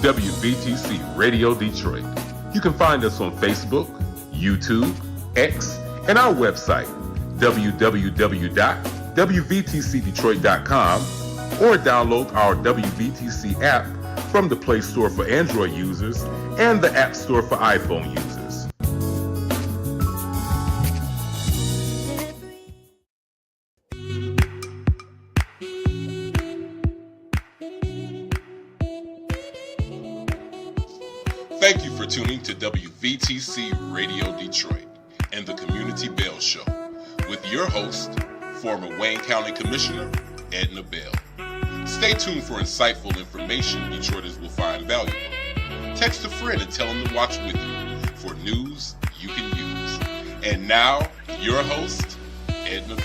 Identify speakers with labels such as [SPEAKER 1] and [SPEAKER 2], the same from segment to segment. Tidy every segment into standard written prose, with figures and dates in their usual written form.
[SPEAKER 1] WVTC Radio Detroit. You can find us on Facebook, YouTube, X, and our website, www.wvtcdetroit.com, or download our WVTC app from the Play Store for Android users and the App Store for iPhone users. Thank you for tuning to WVTC Radio Detroit and the Community Bell Show with your host, former Wayne County Commissioner, Edna Bell. Stay tuned for insightful information Detroiters will find valuable. Text a friend and tell them to watch with you for news you can use. And now, your host, Edna Bell.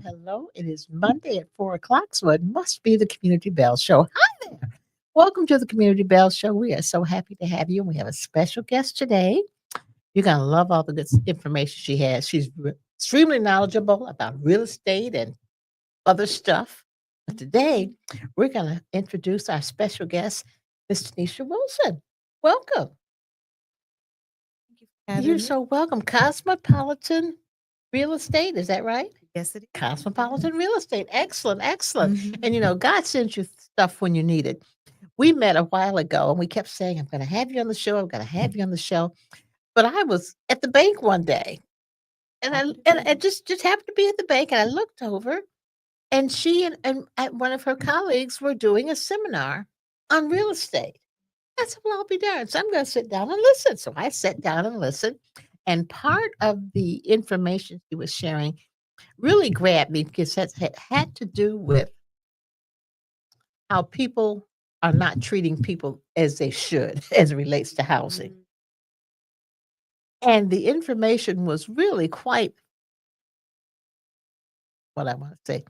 [SPEAKER 2] Hello. It is Monday at 4 o'clock, so it must be the Community Bell Show. Hi there. Welcome to the Community Bell Show. We are so happy to have you. We have a special guest today. You're going to love all the good information she has. She's extremely knowledgeable about real estate and other stuff. But today, we're going to introduce our special guest, Miss Tanisha Wilson. Welcome. You're so welcome. Cosmopolitan Real Estate, is that right?
[SPEAKER 3] Yes, it is.
[SPEAKER 2] Cosmopolitan Real Estate. Excellent. And God sends you stuff when you need it. We met a while ago and we kept saying, I'm going to have you on the show. I'm going to have you on the show. But I was at the bank one day and I just happened to be at the bank and I looked over and she and one of her colleagues were doing a seminar on real estate. I said, well, I'll be darned. So I'm going to sit down and listen. So I sat down and listened. And part of the information she was sharing really grabbed me because it had to do with how people are not treating people as they should as it relates to housing. And the information was really quite, what I want to say,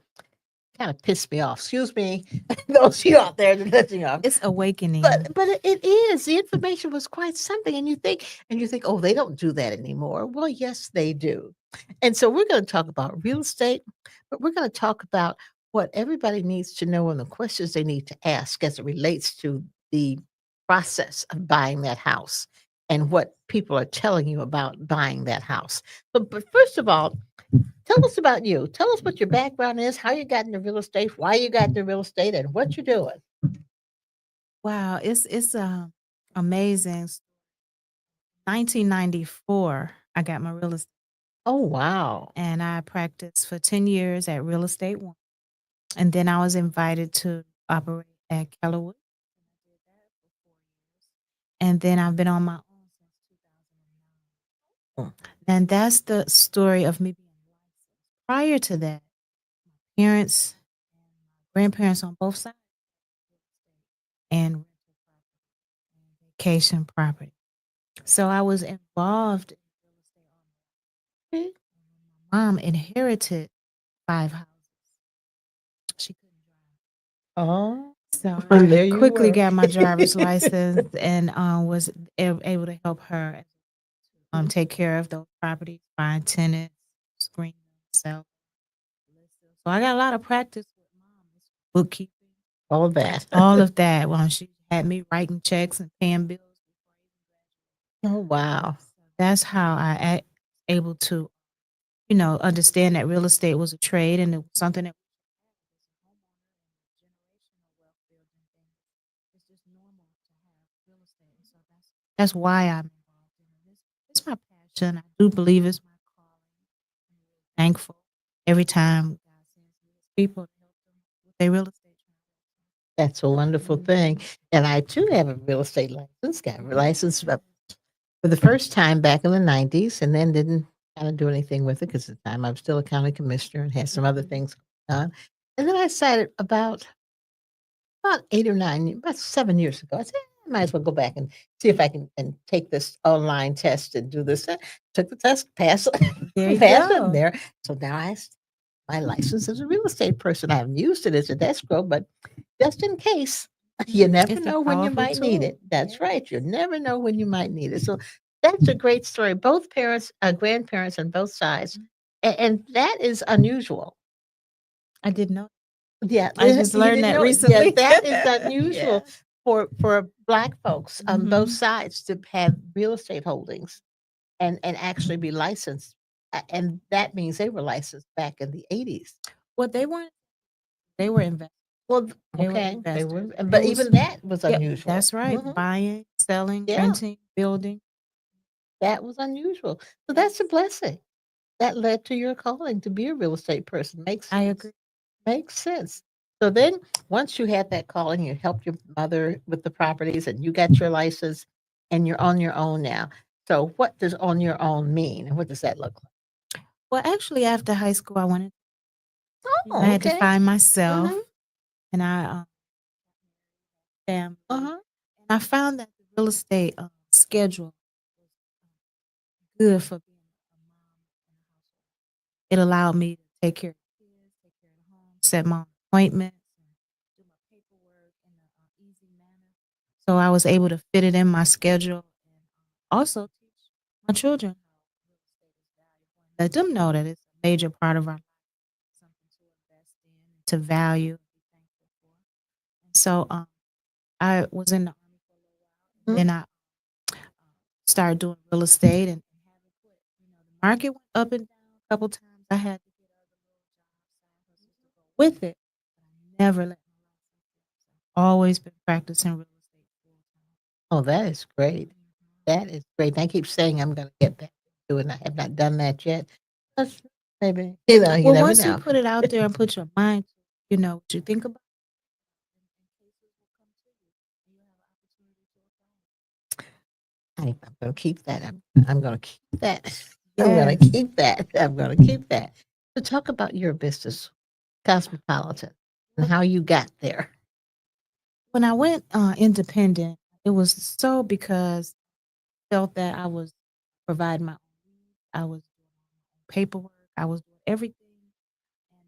[SPEAKER 2] kind of pissed me off. Excuse me, those of you out there that listening off.
[SPEAKER 3] It's awakening.
[SPEAKER 2] But it is. The information was quite something. And you think, oh, they don't do that anymore. Well, yes, they do. And so we're going to talk about real estate, but we're going to talk about what everybody needs to know and the questions they need to ask as it relates to the process of buying that house and what people are telling you about buying that house. But first of all, tell us about you. Tell us what your background is, how you got into real estate, why you got into real estate, and what you're doing.
[SPEAKER 3] Wow, it's amazing. 1994, I got my real estate,
[SPEAKER 2] Oh, wow.
[SPEAKER 3] and I practiced for 10 years at Real Estate One, and then I was invited to operate at Keller Williams, and then I've been on my own since 2009. And that's the story of me being licensed. Prior to that, parents and grandparents on both sides and vacation property. So I was involved in real estate. My mom inherited 5 houses. She couldn't drive.
[SPEAKER 2] Oh,
[SPEAKER 3] So
[SPEAKER 2] and there
[SPEAKER 3] I
[SPEAKER 2] you
[SPEAKER 3] quickly
[SPEAKER 2] were.
[SPEAKER 3] got my driver's license and was able to help her take care of those properties, find tenants, screen them, sell. So I got a lot of practice with mom, bookkeeping,
[SPEAKER 2] All that.
[SPEAKER 3] all of that. She had me writing checks and paying bills.
[SPEAKER 2] Oh, wow.
[SPEAKER 3] That's how I able to, understand that real estate was a trade and it was something that it's just normal to have real estate. So that's why I'm involved in it. It's my passion. I do believe it's my calling. I'm thankful every time God sends me people to help them with their real estate.
[SPEAKER 2] That's a wonderful thing. And I too have a real estate license, got a license for the first time back in the 90s, and then didn't kind of do anything with it because at the time I was still a county commissioner and had some other things going on. And then I decided about 8 or 9, about 7 years ago, I said, I might as well go back and see if I can and take this online test and do this. I took the test, passed,
[SPEAKER 3] There you
[SPEAKER 2] passed
[SPEAKER 3] go.
[SPEAKER 2] it there. So now my license as a real estate person. I haven't used it as a escrow, but just in case, you never
[SPEAKER 3] It's a
[SPEAKER 2] know when you
[SPEAKER 3] powerful
[SPEAKER 2] might need
[SPEAKER 3] tool.
[SPEAKER 2] it. That's
[SPEAKER 3] Yes.
[SPEAKER 2] right. You never know when you might need it. So that's a great story. Both parents, grandparents on both sides. And that is unusual.
[SPEAKER 3] I didn't know.
[SPEAKER 2] Yeah,
[SPEAKER 3] I just
[SPEAKER 2] you
[SPEAKER 3] learned
[SPEAKER 2] didn't
[SPEAKER 3] that
[SPEAKER 2] know it.
[SPEAKER 3] recently.
[SPEAKER 2] Yeah, that is unusual
[SPEAKER 3] Yeah.
[SPEAKER 2] for Black folks on both
[SPEAKER 3] Mhm.
[SPEAKER 2] sides to have real estate holdings and actually be licensed. And that means they were licensed back in the 80s.
[SPEAKER 3] Well, they were investors.
[SPEAKER 2] Well,
[SPEAKER 3] They were
[SPEAKER 2] okay, they were,
[SPEAKER 3] investors.
[SPEAKER 2] but
[SPEAKER 3] It was
[SPEAKER 2] even that was
[SPEAKER 3] Yep,
[SPEAKER 2] unusual.
[SPEAKER 3] that's right.
[SPEAKER 2] Mhm.
[SPEAKER 3] Buying, selling,
[SPEAKER 2] Yeah,
[SPEAKER 3] renting, building.
[SPEAKER 2] that was unusual. So that's a blessing. That led to your calling to be a real estate person. Makes
[SPEAKER 3] I
[SPEAKER 2] sense.
[SPEAKER 3] agree.
[SPEAKER 2] Makes sense. So then once you had that calling, you helped your mother with the properties and you got your license and you're on your own now. So what does on your own mean? And what does that look like?
[SPEAKER 3] Well, actually, after high school, I
[SPEAKER 2] Oh,
[SPEAKER 3] had to
[SPEAKER 2] okay.
[SPEAKER 3] find myself,
[SPEAKER 2] Mhm.
[SPEAKER 3] and I family,
[SPEAKER 2] Uh-huh.
[SPEAKER 3] and I found that the real estate schedule was good for being a mom in a household. It allowed me to take care of the kids, take care of the home, set my appointments, and do my paperwork in an easy manner. So I was able to fit it in my schedule and also teach my children how real estate is valuable and let them know that it's a major part of our life, something to invest in, to value, and be thankful for. And so I was in the army for a little while, and
[SPEAKER 2] Mhm.
[SPEAKER 3] then I started doing real estate and haven't quit. The market went up and down a couple times. I had to get other little jobs, side hustles to go with it. But I never let my license go. I've always been practicing real estate full time.
[SPEAKER 2] Oh, that is great. That is great. I keep saying I'm going to get back to it, and I have not done that yet. That's maybe, you
[SPEAKER 3] Well,
[SPEAKER 2] never
[SPEAKER 3] once you
[SPEAKER 2] know.
[SPEAKER 3] put it out there and put your mind to it, what you think about, and cases will come to you, and you'll have an opportunity to apply.
[SPEAKER 2] I'm going to keep that. I'm going to keep that. I'm going
[SPEAKER 3] Yes.
[SPEAKER 2] to keep that. I'm going to keep that. So talk about your business, Cosmopolitan, and how you got there.
[SPEAKER 3] When I went independent, it was so because I felt that I was providing my own needs. I was doing my own paperwork. I was doing everything.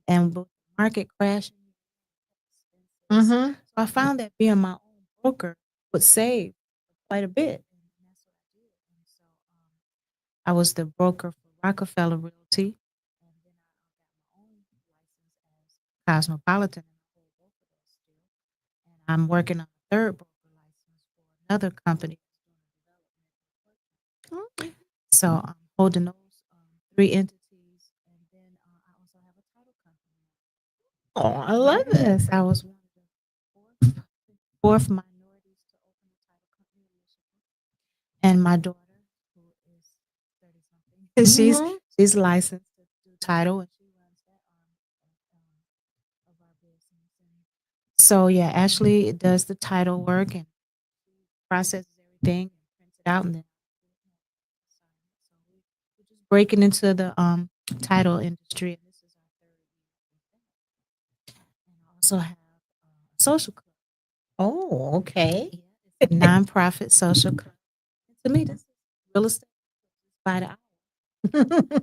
[SPEAKER 3] And with the market crashing, expenses.
[SPEAKER 2] Mm-hmm.
[SPEAKER 3] So I found that being my own broker would save quite a bit. And that's what I did. And so I was the broker for Rockefeller Realty. And then I got my own license as Cosmopolitan. And I hold both of those still. And I'm working on a third broker license for another company that's doing development.
[SPEAKER 2] Okay.
[SPEAKER 3] So I'm holding those three entities. And then I also have a title company.
[SPEAKER 2] Oh, I love it.
[SPEAKER 3] Yes, I was one of the fourth minorities to open a title company in Michigan. And my daughter, who is 30 something,
[SPEAKER 2] Mhm.
[SPEAKER 3] she's licensed to do title and she runs that arm of our business. And so yeah, Ashley does the title work and processes everything and prints it out and then sign it. So we're just breaking into the title industry and this is our third year with that. And I also have a social club.
[SPEAKER 2] Oh, okay.
[SPEAKER 3] Yeah, it's a nonprofit social club. And to me, this is real estate by the hour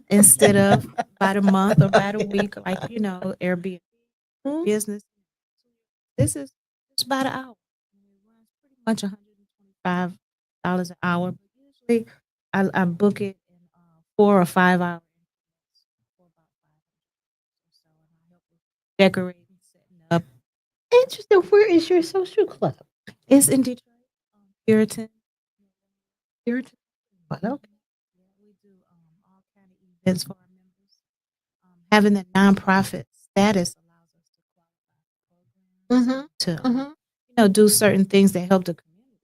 [SPEAKER 3] instead of by the month or by the week, like Airbnb
[SPEAKER 2] Mhm.
[SPEAKER 3] business. This is just by the hour. And it runs pretty much $125 an hour. But usually, I book it in 4 or 5 hour increments for about $500 or so, and I help with decorating, setting up.
[SPEAKER 2] Interesting. Where is your social club?
[SPEAKER 3] It's in Detroit, Puritan.
[SPEAKER 2] Here. But okay.
[SPEAKER 3] Yeah, we do all kind of events for our members. Having the nonprofit status allows us to qualify for programs,
[SPEAKER 2] Mm-hmm.
[SPEAKER 3] to
[SPEAKER 2] Mm-hmm.
[SPEAKER 3] do certain things that help the community.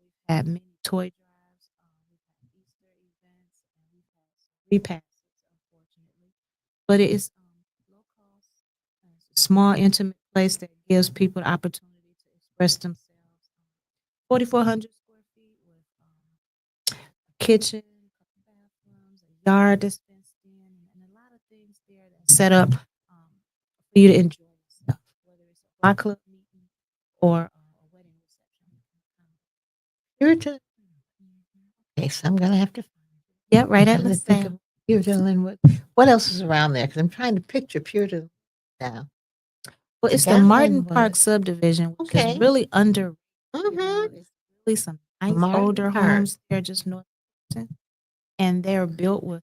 [SPEAKER 3] We've had many toy drives, we've had Easter events, and we've had some repasses, unfortunately. But it is low cost. It's a small, intimate place that gives people the opportunity to express themselves. 4,400 square feet with kitchen, couple bathrooms, a yard that's fenced in, and a lot of things there that's set up for you to enjoy yourself, whether it's a block club meeting or a wedding reception.
[SPEAKER 2] Puritan.
[SPEAKER 3] Mhm.
[SPEAKER 2] Okay, so I'm gonna have to.
[SPEAKER 3] Yeah, right
[SPEAKER 2] I'm
[SPEAKER 3] at
[SPEAKER 2] trying to think
[SPEAKER 3] LaSalle.
[SPEAKER 2] of Puritan Linwood. What else is around there? Because I'm trying to picture Puritan now.
[SPEAKER 3] Well,
[SPEAKER 2] I
[SPEAKER 3] it's the
[SPEAKER 2] got
[SPEAKER 3] Martin Park
[SPEAKER 2] Linwood.
[SPEAKER 3] subdivision, which is
[SPEAKER 2] Okay.
[SPEAKER 3] really under.
[SPEAKER 2] Mm-hmm.
[SPEAKER 3] It's really some nice
[SPEAKER 2] Martin
[SPEAKER 3] older
[SPEAKER 2] Park.
[SPEAKER 3] homes there just north of Houston, and they're built with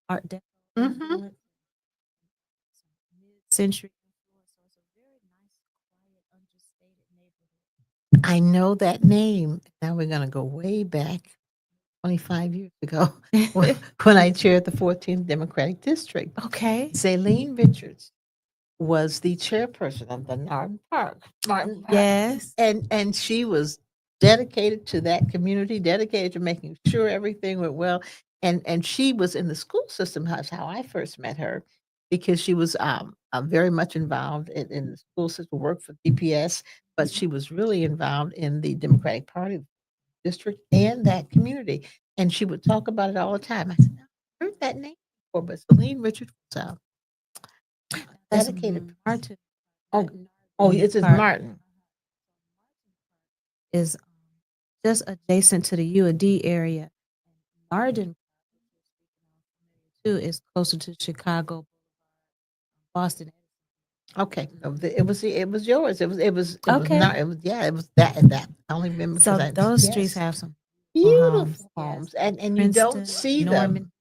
[SPEAKER 3] Art Deco
[SPEAKER 2] Mm-hmm.
[SPEAKER 3] influence, some mid-century influence. So it's a very nice, quiet, understated neighborhood.
[SPEAKER 2] I know that name. Now we're gonna go way back 25 years ago when I chaired the 14th Democratic District.
[SPEAKER 3] Okay.
[SPEAKER 2] Zaylene Richards was the chairperson of the Martin Park,
[SPEAKER 3] Yes.
[SPEAKER 2] and she was dedicated to that community, dedicated to making sure everything went well. And she was in the school system. That's how I first met her, because she was very much involved in the school system, worked for DPS, but she was really involved in the Democratic Party district and that community. And she would talk about it all the time. I said, I heard that name before, but Celine Richards was
[SPEAKER 3] That's
[SPEAKER 2] dedicated.
[SPEAKER 3] Martin.
[SPEAKER 2] Oh,
[SPEAKER 3] Martin
[SPEAKER 2] it's
[SPEAKER 3] Park
[SPEAKER 2] Martin.
[SPEAKER 3] is just adjacent to the U of D area. Martin too is closer to Chicago, Boston.
[SPEAKER 2] Okay, it was yours. It was
[SPEAKER 3] Okay.
[SPEAKER 2] not. It was yeah. It was that. I only remember
[SPEAKER 3] So
[SPEAKER 2] because I
[SPEAKER 3] those streets
[SPEAKER 2] yes,
[SPEAKER 3] have some
[SPEAKER 2] beautiful
[SPEAKER 3] yes.
[SPEAKER 2] homes, and you don't
[SPEAKER 3] Princeton,
[SPEAKER 2] see
[SPEAKER 3] Norman.
[SPEAKER 2] them.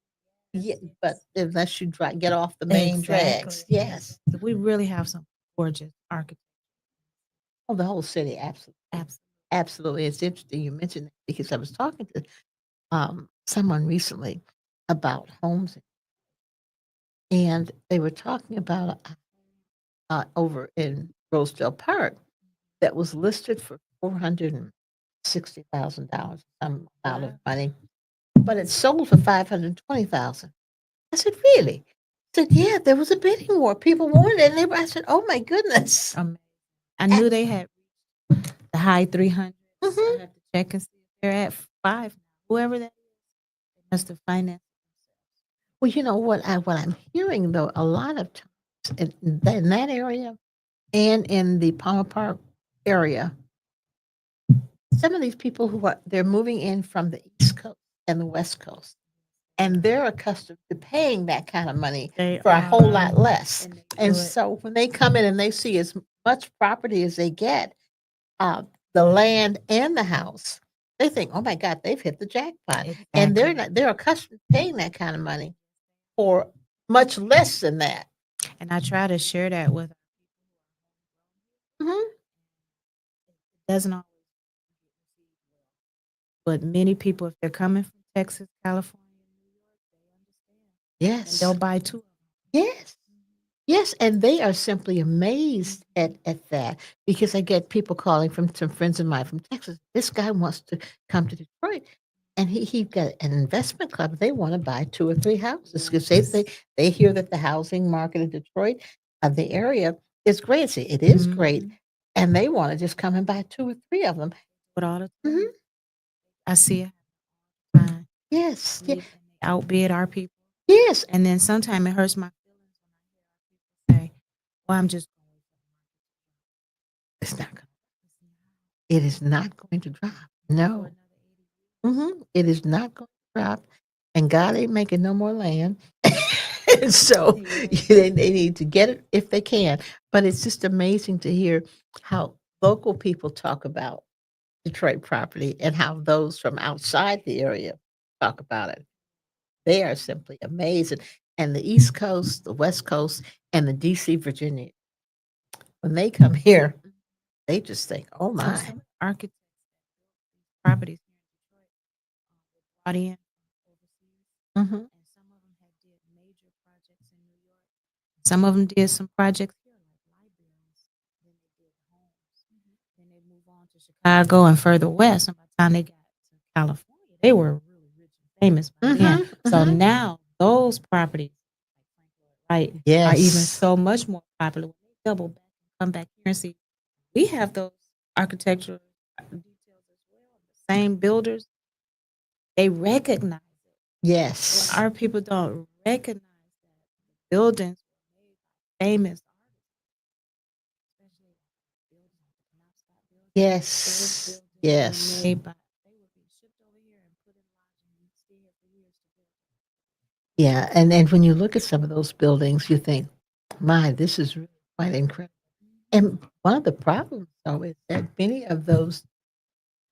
[SPEAKER 2] Yeah, but unless you get off the main
[SPEAKER 3] Exactly.
[SPEAKER 2] drags, yes.
[SPEAKER 3] So we really have some gorgeous architecture.
[SPEAKER 2] Oh, the whole city, absolutely,
[SPEAKER 3] Absolutely.
[SPEAKER 2] absolutely. It's interesting you mentioned that because I was talking to someone recently about homes, and they were talking about over in Rosedale Park that was listed for $460,000, some amount of money, but it sold for 520,000. I said, really? I said, yeah, there was a bidding war. People wanted it. And I said, oh my goodness.
[SPEAKER 3] I knew they had the high 300s.
[SPEAKER 2] Mhm.
[SPEAKER 3] I have to check and see if they're at 5. Whoever that is, they must have financed
[SPEAKER 2] Well, you know what I'm hearing though, a lot of times in that area and in the Palmer Park area, some of these people they're moving in from the East Coast and the West Coast, and they're accustomed to paying that kind of money
[SPEAKER 3] They
[SPEAKER 2] for a whole lot
[SPEAKER 3] are,
[SPEAKER 2] less.
[SPEAKER 3] and they
[SPEAKER 2] And
[SPEAKER 3] do it.
[SPEAKER 2] so when they come in and they see as much property as they get, the land and the house, they think, "Oh my God, they've hit the jackpot." And
[SPEAKER 3] Exactly.
[SPEAKER 2] they're accustomed to paying that kind of money for much less than that.
[SPEAKER 3] And I try to share that with
[SPEAKER 2] Mhm.
[SPEAKER 3] it doesn't always but many people, if they're coming from Texas, California, New York, they understand. And
[SPEAKER 2] Yes.
[SPEAKER 3] they'll buy 2 of them.
[SPEAKER 2] Yes. Yes, and they are simply amazed at that because I get people calling from some friends of mine from Texas. This guy wants to come to Detroit, and he got an investment club. They want to buy 2 or 3 houses because they hear that the housing market in Detroit, the area is great. See, it is great,
[SPEAKER 3] Mhm.
[SPEAKER 2] and they want to just come and buy 2 or 3 of them.
[SPEAKER 3] But all the
[SPEAKER 2] Mhm.
[SPEAKER 3] time, I see it all the time.
[SPEAKER 2] Yes,
[SPEAKER 3] And they outbid our people.
[SPEAKER 2] yes.
[SPEAKER 3] And then sometimes it hurts my feelings when I hear our people say, "Well, I'm just going to
[SPEAKER 2] It's not. It is not going to drop. No. It is not going to drop, and God ain't making no more land. And so they need to get it if they can. But it's just amazing to hear how local people talk about Detroit property and how those from outside the area talk about it. They are simply amazing. And the East Coast, the West Coast, and the DC, Virginia, when they come here, they just think, oh my.
[SPEAKER 3] Some architects properties here in Detroit brought in overseas,
[SPEAKER 2] Mhm.
[SPEAKER 3] and some of them had did major projects in New York. Some of them did some projects here, like libraries. Then they did homes. Then they moved on to Chicago and further west. And by the time they got to California, they were really rich and famous by then. So now those properties, right, are even
[SPEAKER 2] Yes.
[SPEAKER 3] so much more popular. When they double back and come back here and see, we have those architectural details as well. The same builders, they recognize it.
[SPEAKER 2] Yes.
[SPEAKER 3] Our people don't recognize that buildings were made by famous artists, especially buildings like the Penobscot building.
[SPEAKER 2] Yes.
[SPEAKER 3] Those buildings
[SPEAKER 2] Yes.
[SPEAKER 3] were made by they were being shipped over here and put in lodging and stay here for years to build.
[SPEAKER 2] Yeah, and when you look at some of those buildings, you think, "My, this is really quite incredible." And one of the problems, though, is that many of those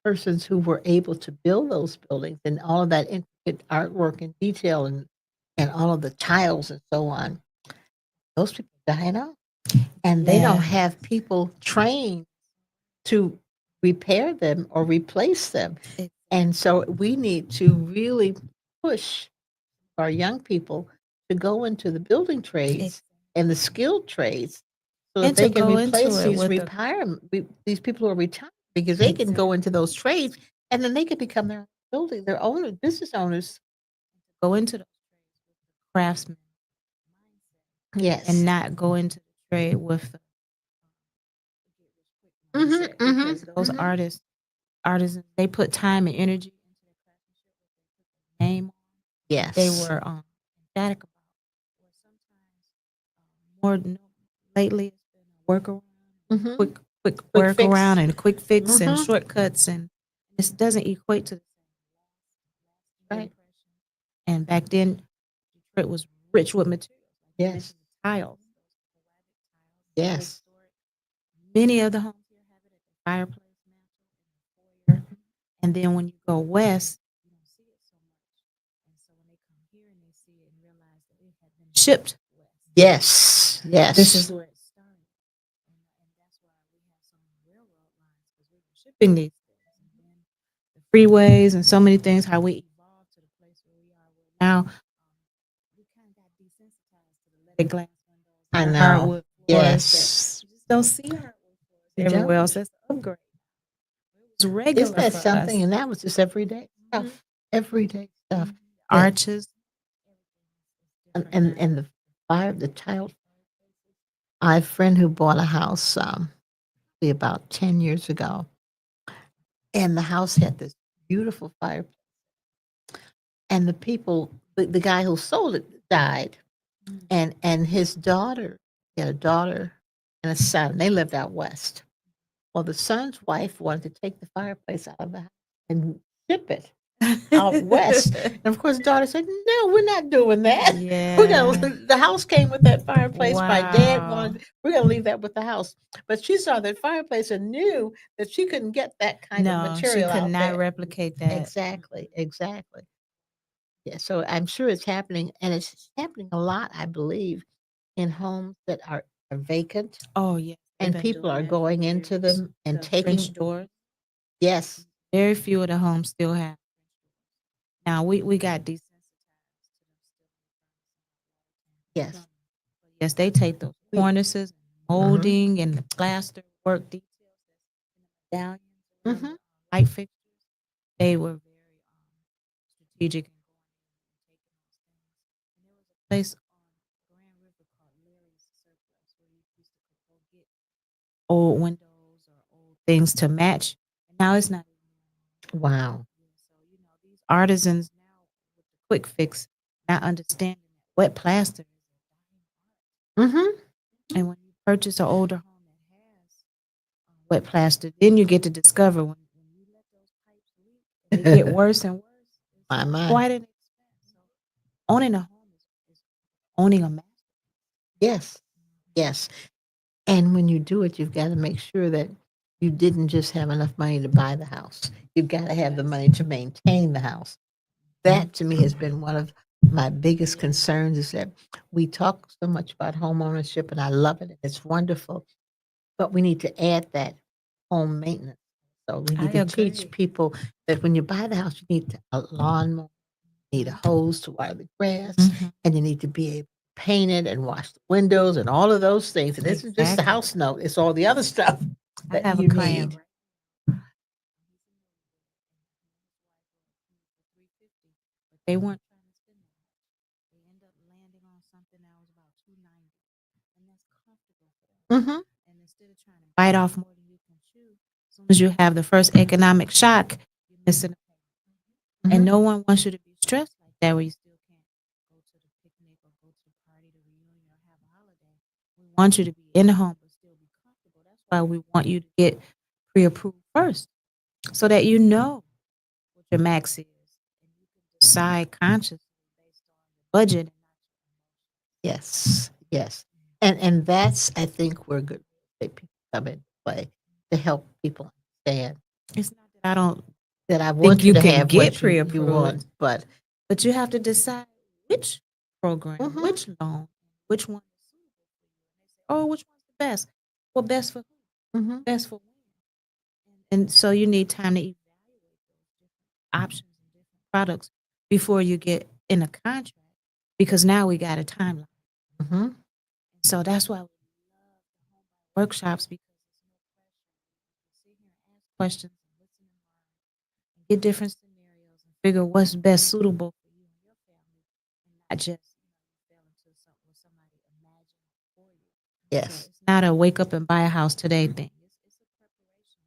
[SPEAKER 2] persons who were able to build those buildings and all of that intricate artwork and detail and all of the tiles and so on, those people are dying out, and they don't
[SPEAKER 3] Yeah.
[SPEAKER 2] have people trained to repair them or replace them.
[SPEAKER 3] It-
[SPEAKER 2] And so we need to really push our young people to go into the building trades and the skilled trades so that
[SPEAKER 3] And to
[SPEAKER 2] they can
[SPEAKER 3] go into
[SPEAKER 2] replace
[SPEAKER 3] it
[SPEAKER 2] these
[SPEAKER 3] with the
[SPEAKER 2] these people who are retired because they can go into those trades and then they can become their owners, business owners.
[SPEAKER 3] go into the craftsman
[SPEAKER 2] Yes.
[SPEAKER 3] and not go into the trade with the mindset, because those artisans, they put time and energy into their craftsmanship, their name on.
[SPEAKER 2] Yes.
[SPEAKER 3] They were emphatic about. Or sometimes more lately, it's been a workaround, quick
[SPEAKER 2] Quick
[SPEAKER 3] workaround,
[SPEAKER 2] fix.
[SPEAKER 3] and a quick fix and shortcuts, and this doesn't equate to the same
[SPEAKER 2] Right.
[SPEAKER 3] And back then, Detroit was rich with materials.
[SPEAKER 2] Yes.
[SPEAKER 3] Tiles.
[SPEAKER 2] Yes.
[SPEAKER 3] Many of the homes here have it at the fireplace mantle, and then when you go west, you don't see it so much. And so when they come here and they see it and realize that it had been shipped west,
[SPEAKER 2] Yes. Yes.
[SPEAKER 3] this is where it started. And that's why we have so many railroad lines, because we were shipping these things. And then the freeways and so many things, how we evolved to the place where we are now. We kind of got desensitized to the leaded glass windows
[SPEAKER 2] I
[SPEAKER 3] and the
[SPEAKER 2] know.
[SPEAKER 3] hardwood floors.
[SPEAKER 2] Yes.
[SPEAKER 3] You just don't see hardwood floors
[SPEAKER 2] You
[SPEAKER 3] everywhere
[SPEAKER 2] don't.
[SPEAKER 3] else. That's an upgrade. It was regular
[SPEAKER 2] Isn't that
[SPEAKER 3] for
[SPEAKER 2] something?
[SPEAKER 3] us.
[SPEAKER 2] And that was just everyday stuff. Everyday stuff. that-
[SPEAKER 3] Arches.
[SPEAKER 2] and the child. I have a friend who bought a house about 10 years ago, and the house had this beautiful fireplace. And the people, the guy who sold it died, and his daughter, he had a daughter and a son. They lived out west. Well, the son's wife wanted to take the fireplace out of the house and ship it out west. And of course, the daughter said, "No, we're not doing that. We're
[SPEAKER 3] Yeah.
[SPEAKER 2] gonna." The house came with that fireplace. My dad
[SPEAKER 3] Wow.
[SPEAKER 2] wanted. We're gonna leave that with the house. But she saw that fireplace and knew that she couldn't get that kind of
[SPEAKER 3] No, she
[SPEAKER 2] material
[SPEAKER 3] could
[SPEAKER 2] out
[SPEAKER 3] not
[SPEAKER 2] there.
[SPEAKER 3] replicate that.
[SPEAKER 2] Exactly. Exactly. Yeah. So I'm sure it's happening, and it's happening a lot, I believe, in homes that are vacant,
[SPEAKER 3] Oh, yes. They've
[SPEAKER 2] and
[SPEAKER 3] been
[SPEAKER 2] people
[SPEAKER 3] doing
[SPEAKER 2] are
[SPEAKER 3] that for
[SPEAKER 2] going into
[SPEAKER 3] years.
[SPEAKER 2] them and
[SPEAKER 3] The French
[SPEAKER 2] taking.
[SPEAKER 3] doors.
[SPEAKER 2] Yes.
[SPEAKER 3] Very few of the homes still have. Now we got desensitized to them
[SPEAKER 2] Yes.
[SPEAKER 3] still. Yes, they take those
[SPEAKER 2] We-
[SPEAKER 3] cornices, molding, and the plaster work details that's in the medallions around
[SPEAKER 2] Mhm.
[SPEAKER 3] the light fixtures. They were very strategic in going in and taking those things. And there was a place on Grand River called Larry's Surplus where you used to go get old windows or old things to match. And now it's not even there anymore.
[SPEAKER 2] Wow.
[SPEAKER 3] So, these artisans now with the quick fix, not understanding that wet plaster is a dying art.
[SPEAKER 2] Mhm.
[SPEAKER 3] And when you purchase an older home that has wet plaster, then you get to discover when you let those pipes leak and they get worse and worse,
[SPEAKER 2] My,
[SPEAKER 3] it's
[SPEAKER 2] my.
[SPEAKER 3] quite an expense. So owning a home is owning a masterpiece.
[SPEAKER 2] Yes. Yes. And when you do it, you've got to make sure that you didn't just have enough money to buy the house. You've got to have the money to maintain the house. That to me has been one of my biggest concerns is that we talk so much about home ownership, and I love it. It's wonderful. But we need to add that home maintenance. So we
[SPEAKER 3] I
[SPEAKER 2] need to teach
[SPEAKER 3] agree.
[SPEAKER 2] people that when you buy the house, you need a lawnmower, you need a hose to water the grass,
[SPEAKER 3] Mhm.
[SPEAKER 2] and you need to be able to paint it and wash the windows and all of those things. It isn't just the
[SPEAKER 3] Exactly.
[SPEAKER 2] house note, it's all the other stuff
[SPEAKER 3] I
[SPEAKER 2] that
[SPEAKER 3] have a
[SPEAKER 2] you
[SPEAKER 3] client
[SPEAKER 2] need.
[SPEAKER 3] but they weren't trying to spend that much. They end up landing on something that was about $290, and that's comfortable for them.
[SPEAKER 2] Hmm.
[SPEAKER 3] And instead of trying to bite off more than you can chew, as soon as you have the first economic shock, you're missing a payment. And no one wants you to be stressed like that, where you still can't go to the picnic or go to the party, the reunion, or have a holiday. We want you to be in the home but still be comfortable. That's why we want you to get pre-approved first, so that you know what your max is, and you can decide consciously based on your budget and not your
[SPEAKER 2] Yes, yes. And that's, I think, where good real estate people come into play to help people understand
[SPEAKER 3] emotions. It's not that I don't
[SPEAKER 2] that I
[SPEAKER 3] think
[SPEAKER 2] want you
[SPEAKER 3] you
[SPEAKER 2] to
[SPEAKER 3] can
[SPEAKER 2] have
[SPEAKER 3] get
[SPEAKER 2] what you
[SPEAKER 3] pre-approved,
[SPEAKER 2] want, but
[SPEAKER 3] but you have to decide which program,
[SPEAKER 2] Mhm.
[SPEAKER 3] which loan, which one is suitable for you. And they say, "Oh, which one's the best?" Well, best for who?
[SPEAKER 2] Mhm.
[SPEAKER 3] Best for when? And so you need time to evaluate those different options and different products before you get in a contract, because now we got a timeline.
[SPEAKER 2] Mhm.
[SPEAKER 3] So that's why we love the home buyer workshops, because there's no pressure. You sit here and ask questions and listen and learn and get different scenarios and figure what's best suitable for you and your family, and not just fell into something what somebody imagined for you. So
[SPEAKER 2] Yes.
[SPEAKER 3] it's not a wake up and buy a house today thing. It's a preparation.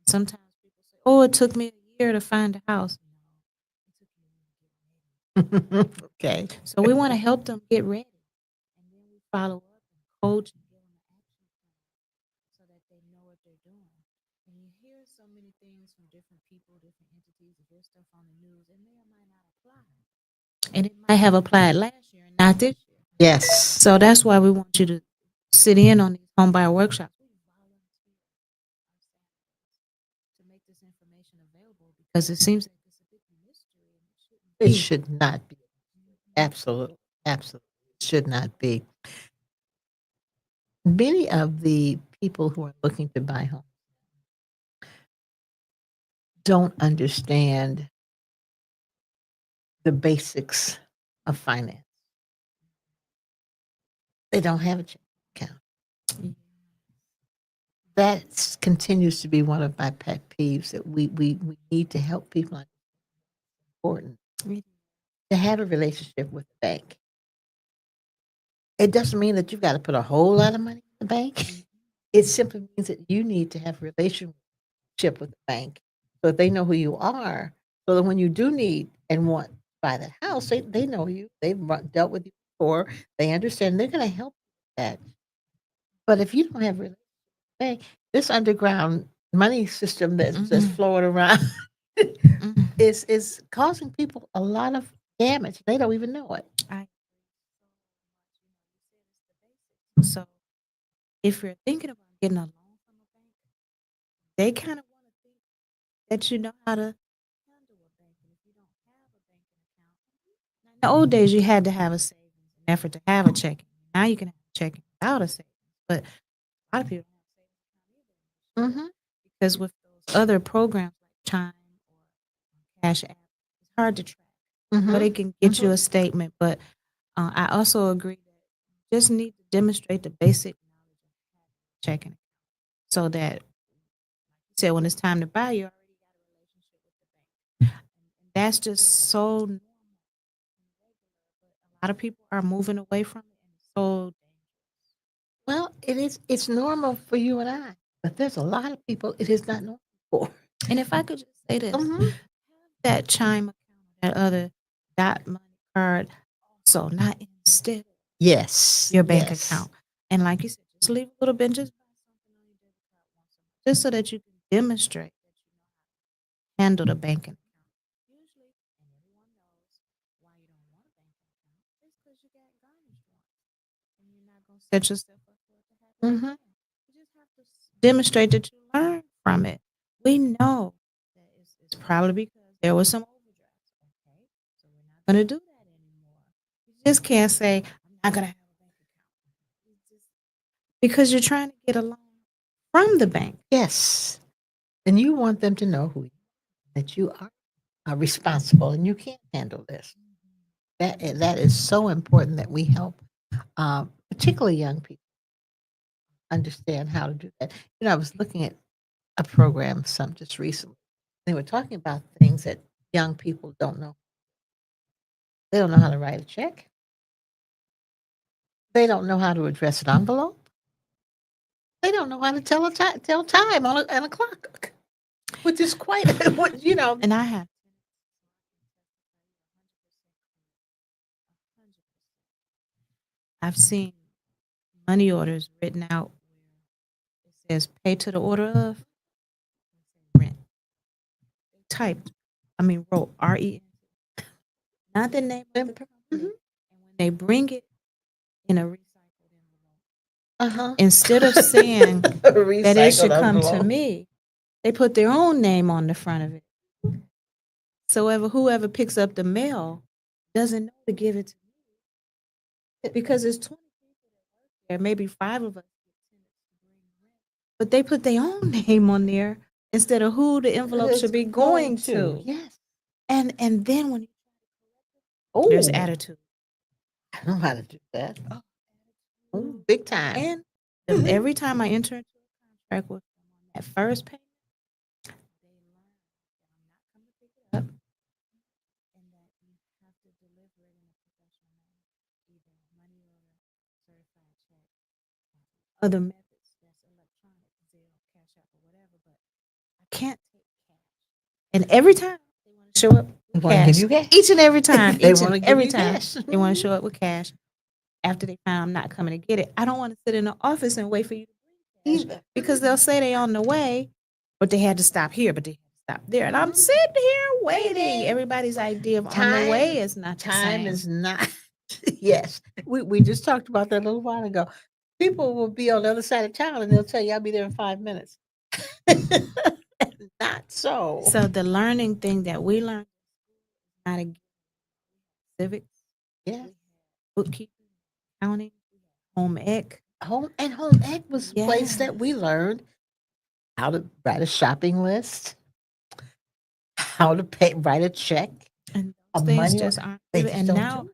[SPEAKER 3] Sometimes people say, "Oh, it took me a year to find a house." No, it took you a year to get ready.
[SPEAKER 2] Okay.
[SPEAKER 3] So we want to help them get ready, and then we follow up and coach and give them an action plan so that they know what they're doing. And you hear so many things from different people, different entities, you hear stuff on the news, and may or might not apply. And it might have applied last year and not this year.
[SPEAKER 2] Yes.
[SPEAKER 3] So that's why we want you to sit in on these home buyer workshops. We volunteer to make this information available, because it seems like it's a big mystery and it shouldn't
[SPEAKER 2] It
[SPEAKER 3] be.
[SPEAKER 2] should not be. Absolutely. Absolutely. It should not be. Many of the people who are looking to buy homes don't understand the basics of finance. They don't have a checking account. That continues to be one of my pet peeves that we need to help people understand. It's important to have a relationship with the bank. It doesn't mean that you've got to put a whole lot of money in the bank. It simply means that you need to have a relationship with the bank so that they know who you are so that when you do need and want to buy that house, they know you. They've dealt with you before. They understand. They're going to help you with that. But if you don't have really, hey, this underground money system that's
[SPEAKER 3] Mhm.
[SPEAKER 2] flowing around
[SPEAKER 3] Mhm.
[SPEAKER 2] is causing people a lot of damage. They don't even know it.
[SPEAKER 3] I so if you're thinking about getting a loan from a bank, they kind of want to think that you know how to handle a bank. And if you don't have a banking account, in the old days you had to have a savings in an effort to have a checking. Now you can have a checking without a savings, but a lot of people don't have savings account either
[SPEAKER 2] Mm-hmm.
[SPEAKER 3] because with those other programs like Chime or Cash App, it's hard to track, but
[SPEAKER 2] Mm-hmm.
[SPEAKER 3] it can get you
[SPEAKER 2] Mm-hmm.
[SPEAKER 3] a statement. But I also agree that you just need to demonstrate the basic knowledge of checking account so that, like you said, when it's time to buy, you already got a relationship with the bank. And that's just so normal. A lot of people are moving away from it, and it's so
[SPEAKER 2] Well, it is. It's normal for you and I, but there's a lot of people it is not normal for.
[SPEAKER 3] and if I could just say this,
[SPEAKER 2] Mm-hmm.
[SPEAKER 3] that Chime account, that other dot money card, also not instead of
[SPEAKER 2] Yes.
[SPEAKER 3] your bank
[SPEAKER 2] Yes.
[SPEAKER 3] account. And like you said, just leave a little bit, just buy something on your debit card once a month, just so that you can demonstrate that you know how to handle the banking account. Usually, and everyone knows why you don't want a banking account, it's because you got garnished once, and you're not going to set yourself up for it to happen
[SPEAKER 2] Mm-hmm.
[SPEAKER 3] again. You just have to demonstrate that you learn from it. We know that it's probably because there was some overdrafts. Okay, so we're not going to do that anymore. You just can't say, I'm not going to have a bank account. Because you're trying to get a loan from the bank.
[SPEAKER 2] Yes. And you want them to know that you are responsible and you can't handle this. That is so important that we help, particularly young people, understand how to do that. I was looking at a program some just recently. They were talking about things that young people don't know. They don't know how to write a check. They don't know how to address an envelope. They don't know how to tell time on a clock, which is quite what.
[SPEAKER 3] And I have I've seen money orders written out where it says pay to the order of rent. Typed, wrote REN, not the name of the company.
[SPEAKER 2] Mhm.
[SPEAKER 3] And when they bring it in a recycled envelope,
[SPEAKER 2] Uh-huh.
[SPEAKER 3] instead of saying that it should
[SPEAKER 2] Recycled
[SPEAKER 3] come to
[SPEAKER 2] envelope.
[SPEAKER 3] me, they put their own name on the front of it. So whoever picks up the mail doesn't know to give it to me because it's 20 people that work there, maybe 5 of us get tenants to bring rent, but they put their own name on there instead of who the envelope
[SPEAKER 2] It's
[SPEAKER 3] should be going to.
[SPEAKER 2] Yes.
[SPEAKER 3] And then when there's
[SPEAKER 2] Oh,
[SPEAKER 3] attitude.
[SPEAKER 2] I know how to do that. Oh, big time.
[SPEAKER 3] And every time I enter into a contract with them on that first payment, they learn that I'm not coming to pick it up and that you have to deliver it in a professional manner, either money order, certified check, other methods that's electronic, Zelle, Cash App, or whatever. But I can't take cash. And every time they want to show up
[SPEAKER 2] They
[SPEAKER 3] with
[SPEAKER 2] want to give
[SPEAKER 3] cash,
[SPEAKER 2] you cash.
[SPEAKER 3] each and every time,
[SPEAKER 2] They
[SPEAKER 3] each
[SPEAKER 2] want
[SPEAKER 3] and
[SPEAKER 2] to give
[SPEAKER 3] every
[SPEAKER 2] you
[SPEAKER 3] time,
[SPEAKER 2] cash.
[SPEAKER 3] they want to show up with cash. After they find I'm not coming to get it, I don't want to sit in the office and wait for you to bring cash
[SPEAKER 2] Either.
[SPEAKER 3] because they'll say they on the way, but they had to stop here, but they had to stop there, and I'm sitting here waiting. Everybody's idea of on the way is not the
[SPEAKER 2] Time
[SPEAKER 3] same.
[SPEAKER 2] is not. Yes, we just talked about that a little while ago. People will be on the other side of town and they'll tell you I'll be there in 5 minutes. Not so.
[SPEAKER 3] So the learning thing that we learned how to civics,
[SPEAKER 2] Yeah,
[SPEAKER 3] bookkeeping, accounting, home ec.
[SPEAKER 2] home ec was the place
[SPEAKER 3] Yes.
[SPEAKER 2] that we learned how to write a shopping list, how to write a check,
[SPEAKER 3] And
[SPEAKER 2] a
[SPEAKER 3] those things
[SPEAKER 2] money.
[SPEAKER 3] just aren't
[SPEAKER 2] They
[SPEAKER 3] given.
[SPEAKER 2] just
[SPEAKER 3] And
[SPEAKER 2] don't
[SPEAKER 3] now
[SPEAKER 2] do.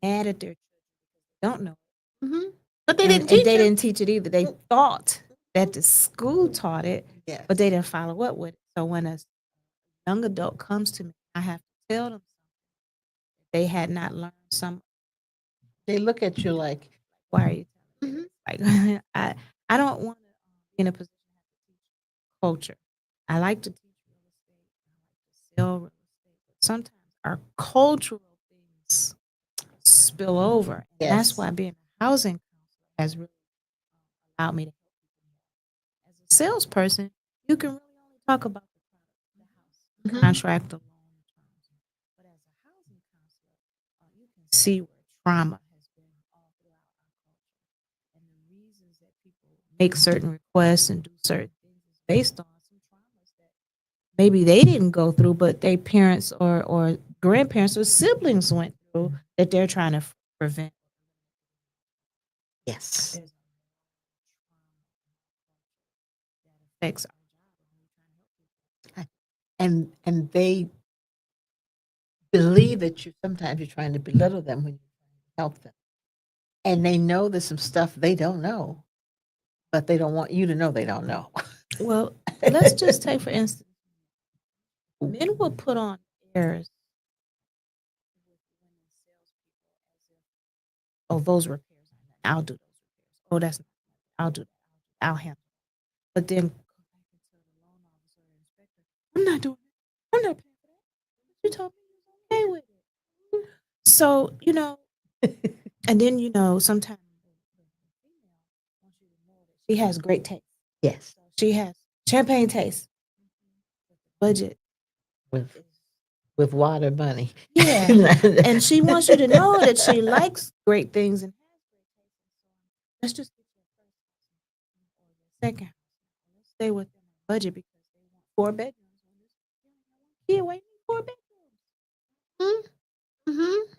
[SPEAKER 3] mad at their children because they don't know.
[SPEAKER 2] Mm-hmm. But they
[SPEAKER 3] And,
[SPEAKER 2] didn't
[SPEAKER 3] and
[SPEAKER 2] teach
[SPEAKER 3] they
[SPEAKER 2] them.
[SPEAKER 3] didn't teach it either. They thought that the school taught it,
[SPEAKER 2] Yeah,
[SPEAKER 3] but they didn't follow up with it. So when a young adult comes to me, I have to tell them something. They had not learned some.
[SPEAKER 2] they look at you like,
[SPEAKER 3] Why are you telling me
[SPEAKER 2] mhm.
[SPEAKER 3] this? Like I don't want to be in a position to have to teach culture. I like to teach real estate. sell real estate, but sometimes our cultural things spill over. And that's
[SPEAKER 2] Yes.
[SPEAKER 3] why being a housing counselor has really allowed me to help people. As a salesperson, you can really only talk about the product, the house, the
[SPEAKER 2] Mhm.
[SPEAKER 3] contract, the loan terms. But as a housing counselor, you can see where trauma has been all throughout our culture. And the reasons that people make certain requests and do certain things is based on some traumas that maybe they didn't go through, but their parents or grandparents or siblings went through that they're trying to prevent.
[SPEAKER 2] Yes.
[SPEAKER 3] There's a trauma that affects our job when we're trying to help people.
[SPEAKER 2] And they believe that sometimes you're trying to belittle them when you help them. And they know there's some stuff they don't know, but they don't want you to know they don't know.
[SPEAKER 3] Well, let's just take for instance, men will put on airs with women salespeople as if, oh, those repairs, I'll do those repairs. Oh, that's not, I'll do that. I'll handle it. But then go back and tell the loan officer or inspector, I'm not doing it. I'm not paying for that. You told me you was okay with it. So, and then, sometimes the female wants you to know that she has great taste.
[SPEAKER 2] Yes.
[SPEAKER 3] So she has champagne taste. But the budget
[SPEAKER 2] With
[SPEAKER 3] is,
[SPEAKER 2] with water money.
[SPEAKER 3] yeah. And she wants you to know that she likes great things and has great taste. Let's just get your first house or your second house. Let's stay within our budget because they want 4 bedrooms. Yeah, wait, 4 bedrooms.
[SPEAKER 2] Mm-hmm.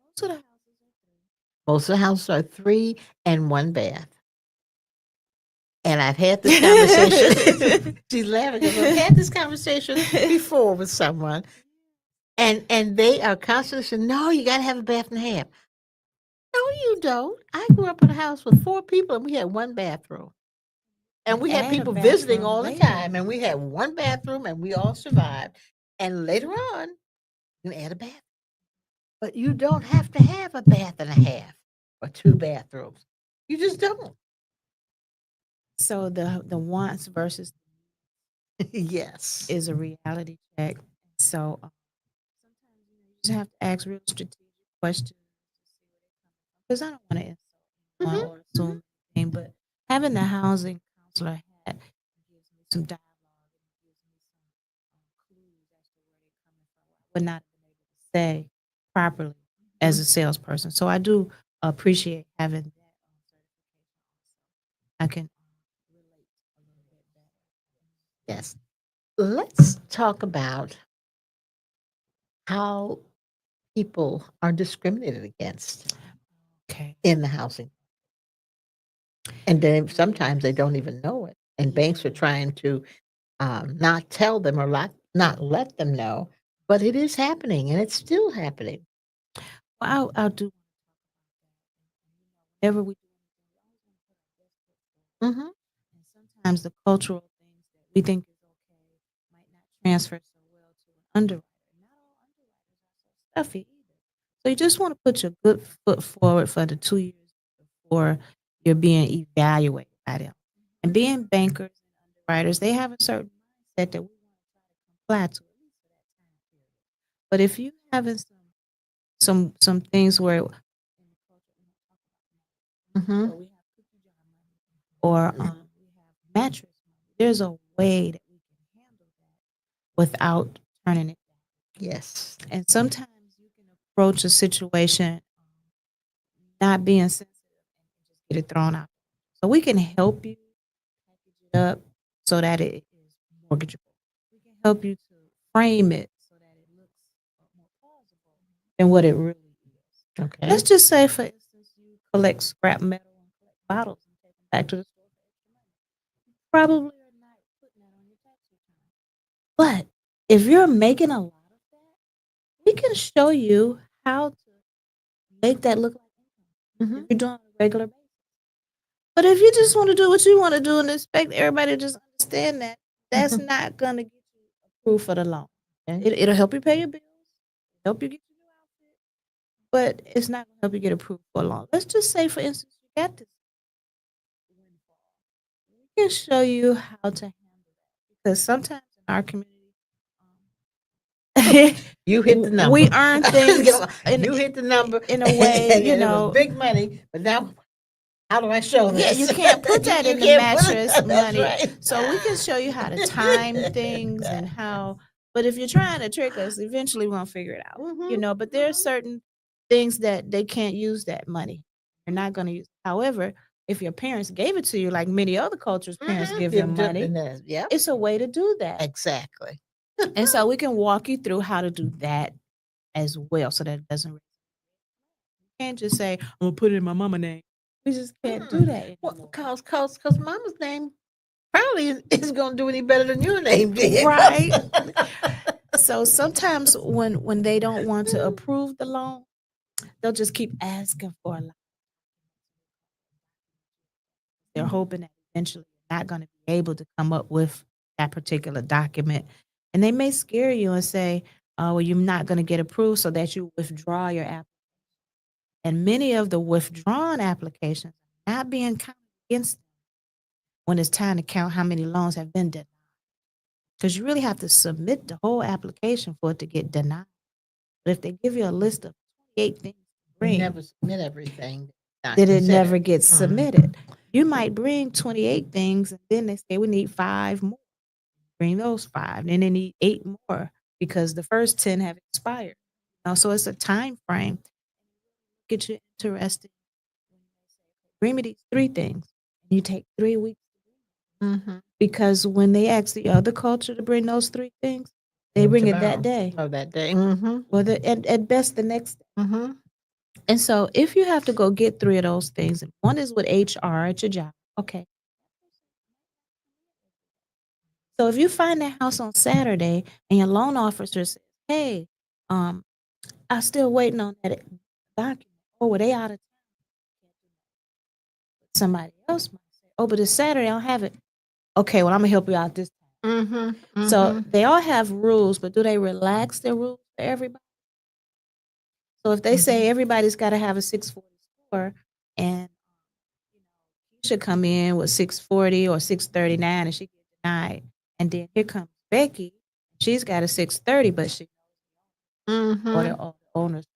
[SPEAKER 3] Most of the houses are 3.
[SPEAKER 2] Most of the houses are 3 and 1 bath. And I've had this conversation. She's laughing because I've had this conversation before with someone, and they are constantly saying, "No, you got to have a bath and a half." No, you don't. I grew up in a house with 4 people, and we had 1 bathroom, and we had
[SPEAKER 3] Add a
[SPEAKER 2] people visiting
[SPEAKER 3] bathroom
[SPEAKER 2] all the
[SPEAKER 3] later.
[SPEAKER 2] time, and we had 1 bathroom, and we all survived. And later on, you can add a bath, but you don't have to have a bath and a half or 2 bathrooms. You just don't.
[SPEAKER 3] So the wants versus
[SPEAKER 2] Yes.
[SPEAKER 3] is a reality check. So sometimes you just have to ask real strategic questions because I don't want to insult anyone
[SPEAKER 2] Mhm.
[SPEAKER 3] or assume anything. But having the housing counselor hat gives me some dialogue and gives me some clues as to where they're coming from. I would not have been able to say properly as a salesperson. So I do appreciate having that certification. I can relate a little bit better.
[SPEAKER 2] Yes. Let's talk about how people are discriminated against
[SPEAKER 3] Okay.
[SPEAKER 2] in the housing. And then sometimes they don't even know it. And banks are trying to not tell them or not let them know, but it is happening and it's still happening.
[SPEAKER 3] Well, I'll do whenever we do anything, we always want to put our best foot forward.
[SPEAKER 2] Hmm.
[SPEAKER 3] And sometimes the cultural things that we think is okay might not transfer so well to an underwriter. Not all underwriters are so stuffy either. So you just want to put your good foot forward for the 2 years before you're being evaluated by them. And being bankers and underwriters, they have a certain mindset that we want to try to comply to at least for that time period. But if you having some things where in the culture we don't talk about money,
[SPEAKER 2] Hmm.
[SPEAKER 3] or we have cookie jar money, or we have mattress money, there's a way that we can handle that without turning it down.
[SPEAKER 2] Yes.
[SPEAKER 3] And sometimes you can approach a situation not being sensitive and just get it thrown out. So we can help you package it up so that it is mortgageable. We can help you to frame it so that it looks more plausible than what it really is.
[SPEAKER 2] Okay.
[SPEAKER 3] Let's just say, for instance, you collect scrap metal and collect bottles and take them back to the store for extra money. You probably are not putting that on your tax return. But if you're making a lot of that, we can show you how to make that look like income
[SPEAKER 2] Hmm.
[SPEAKER 3] if you're doing it on a regular basis. But if you just want to do what you want to do and expect everybody to just understand that, that's not going to get you approved for the loan.
[SPEAKER 2] Okay.
[SPEAKER 3] It'll help you pay your bills, help you get your new outfit, but it's not going to help you get approved for a loan. Let's just say, for instance, you got this windfall. We can show you how to handle that because sometimes in our community, um,
[SPEAKER 2] You hit the number.
[SPEAKER 3] We earn things
[SPEAKER 2] You hit the number
[SPEAKER 3] in a way,
[SPEAKER 2] and
[SPEAKER 3] you
[SPEAKER 2] it
[SPEAKER 3] know.
[SPEAKER 2] was big money, but now how do I show this?
[SPEAKER 3] Yeah, you can't put that in the
[SPEAKER 2] can't put it-
[SPEAKER 3] mattress
[SPEAKER 2] that's
[SPEAKER 3] money.
[SPEAKER 2] right.
[SPEAKER 3] So we can show you how to time things and how. But if you're trying to trick us, eventually we're gonna figure it out. You
[SPEAKER 2] Mhm,
[SPEAKER 3] know, but there are certain things that they can't use that money. They're not gonna use. However, if your parents gave it to you, like many other cultures, parents give them money.
[SPEAKER 2] Yeah,
[SPEAKER 3] It's a way to do that.
[SPEAKER 2] exactly.
[SPEAKER 3] And so we can walk you through how to do that as well, so that it doesn't. You can't just say, "I'm gonna put it in my mama name." We just can't do that
[SPEAKER 2] Well,
[SPEAKER 3] anymore.
[SPEAKER 2] cause Mama's name probably is gonna do any better than your name did.
[SPEAKER 3] Right. So sometimes when they don't want to approve the loan, they'll just keep asking for a loan. They're hoping that eventually you're not going to be able to come up with that particular document. And they may scare you and say, well, you're not going to get approved, so that you withdraw your application. And many of the withdrawn applications are not being counted against them when it's time to count how many loans have been denied. Because you really have to submit the whole application for it to get denied. But if they give you a list of 28 things to
[SPEAKER 2] You
[SPEAKER 3] bring,
[SPEAKER 2] never submit everything.
[SPEAKER 3] that it
[SPEAKER 2] considered.
[SPEAKER 3] never gets submitted. You might bring 28 things, and then they say we need 5 more. Bring those 5. Then they need 8 more because the first 10 have expired. So it's a time frame. Get you interested. Bring me these 3 things. You take 3 weeks. Because when they ask the other culture to bring those 3 things, they bring it that day.
[SPEAKER 2] Oh, that day.
[SPEAKER 3] Or at best the next day. And so if you have to go get 3 of those things, and one is with HR at your job, okay. So if you find that house on Saturday and your loan officer says, hey, I'm still waiting on that document. Oh, well, they out of town. Somebody else might say, oh, but it's Saturday, I don't have it. Okay, well, I'm going to help you out this time. So they all have rules, but do they relax their rules for everybody? So if they say everybody's got to have a 640 score, and you should come in with 640 or 639 and she gets denied. And then here comes Becky. She's got a 630, but she or the owner's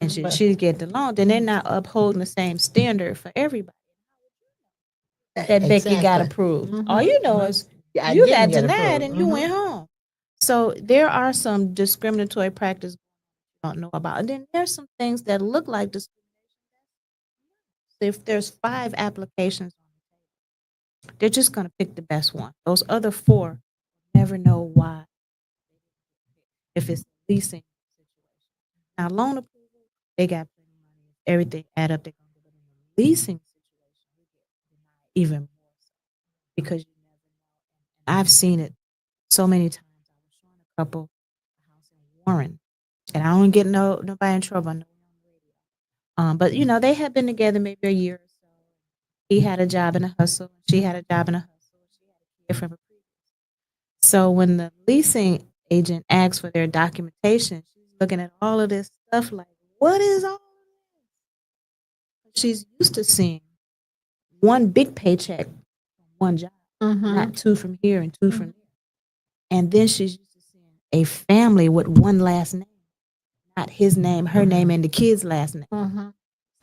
[SPEAKER 3] and she get the loan. Then they're not upholding the same standard for everybody. That Becky got approved. All you know is you got denied and you went home. So there are some discriminatory practices you don't know about. And then there's some things that look like discrimination. If there's 5 applications on the table, they're just going to pick the best one. Those other 4 never know why. If it's leasing situation. Now, loan approval, they got plenty of money. Everything add up, they're going to get in the leasing situation. Even more so because you never know. And I've seen it so many times. I was showing a couple a house in Warren, and I don't get nobody in trouble. I know we're on the radio. But you know, they had been together maybe a year or so. He had a job in a hustle. She had a job in a hustle. She had a kid from a previous. So when the leasing agent asks for their documentation, she's looking at all of this stuff like, what is all this? She's used to seeing one big paycheck from one job, not 2 from here and 2 from there. And then she's used to seeing a family with one last name, not his name, her name, and the kid's last name.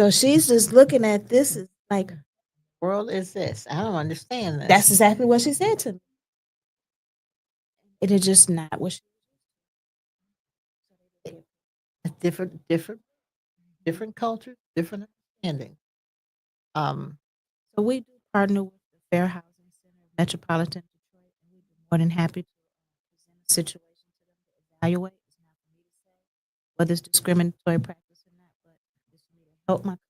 [SPEAKER 3] So she's just looking at this as like,
[SPEAKER 2] world is this? I don't understand this.
[SPEAKER 3] that's exactly what she said to me. It is just not what she.
[SPEAKER 2] Different cultures, different understanding.
[SPEAKER 3] So we do partner with the Fair Housing Center of Metropolitan Detroit, and we'd be more than happy to present a situation to them to evaluate. It's not for me to say whether it's discriminatory practice or not, but it's for me to help my client